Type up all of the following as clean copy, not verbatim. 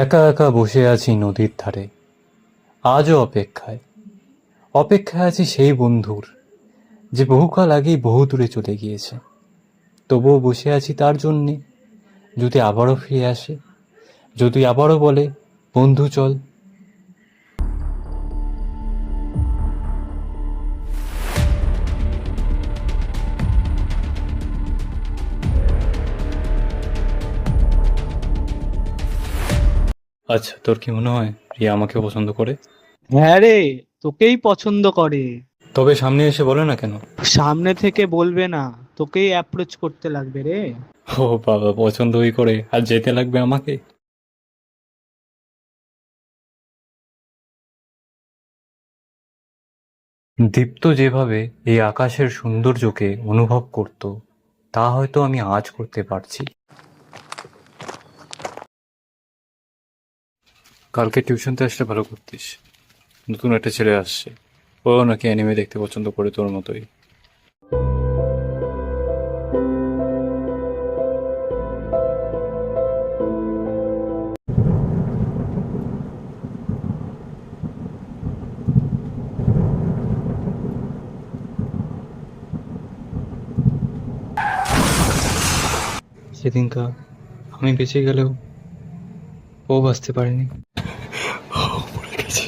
একা একা বসে আছি নদীর ধারে, আজও অপেক্ষায়। অপেক্ষায় আছি সেই বন্ধুর, যে বহুকাল আগেই বহু দূরে চলে গিয়েছে। তবুও বসে আছি তার জন্যে, যদি আবারও ফিরে আসে, যদি আবারও বলে, বন্ধু চল। আচ্ছা, তোর কি মনে হয় রিয়া আমাকে পছন্দ করে? হ্যাঁ রে, তোকেই পছন্দ করে। তবে সামনে এসে বলে না কেন? সামনে থেকে বলবে না, তোকেই অ্যাপ্রোচ করতে লাগবে রে। ও বাবা, পছন্দই করে আর যেতে লাগবে আমাকে? দীপ্ত যেভাবে এই আকাশের সৌন্দর্যকে অনুভব করত, তা হয়তো আমি আজ করতে পারছি। কালকে টিউশনতে আসলে ভালো করতিস। নতুন একটা ছেলে আসছে, ও নাকি অ্যানিমে দেখতে পছন্দ করে তোর মতোই। সেদিনকা আমি বেঁচে গেলেও ও বাঁচতে পারেনি। মরে গেছে।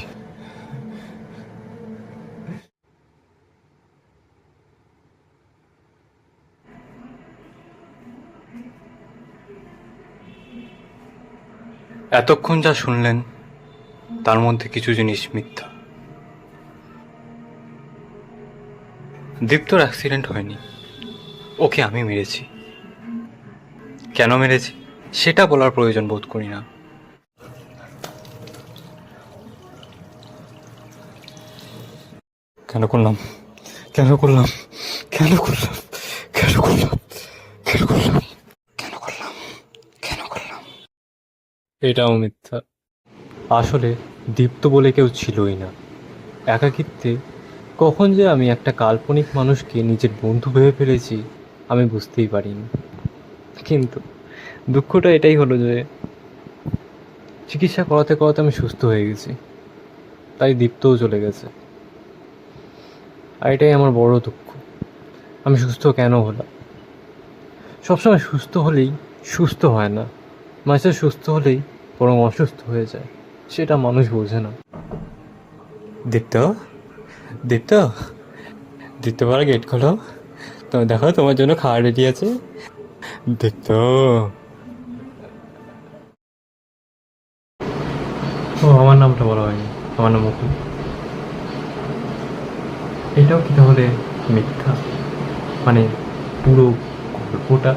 এতক্ষণ যা শুনলেন, তার মধ্যে কিছু জিনিস মিথ্যা। দীপ্তর অ্যাক্সিডেন্ট হয়নি, ওকে আমি মেরেছি। কেন মেরেছি সেটা বলার প্রয়োজন বোধ করি না। কেন করলাম, কেন করলাম, কেন করলাম, কেন করলাম, কেন করলাম, কেন করলাম, কেন করলাম? এটাও মিথ্যা। আসলে দীপ্ত বলে কেউ ছিলই না। একাকিত্বে কখন যে আমি একটা কাল্পনিক মানুষকে নিজের বন্ধু ভেবে ফেলেছি, আমি বুঝতেই পারিনি। কিন্তু দুঃখটা এটাই হলো যে চিকিৎসা করাতে করাতে আমি সুস্থ হয়ে গেছি, তাই দীপ্তও চলে গেছে। আর এটাই আমার বড় দুঃখ। আমি সুস্থ কেন হলাম? সবসময় সুস্থ হলেই সুস্থ হয় না, মাঝে সুস্থ হলেই বরং অসুস্থ হয়ে যায়। সেটা মানুষ বোঝে না। দীপ্ত, দীপ্ত, দীপ্ত পাড়া গেট খোলো। তো দেখো, তোমার জন্য খাওয়া রেডি আছে। দীপ্ত। ও, আমার নামটা বলা হয়নি। আমার নাম মুকুল। এটাও কি তাহলে মিথ্যা? মানে পুরো গল্পটা?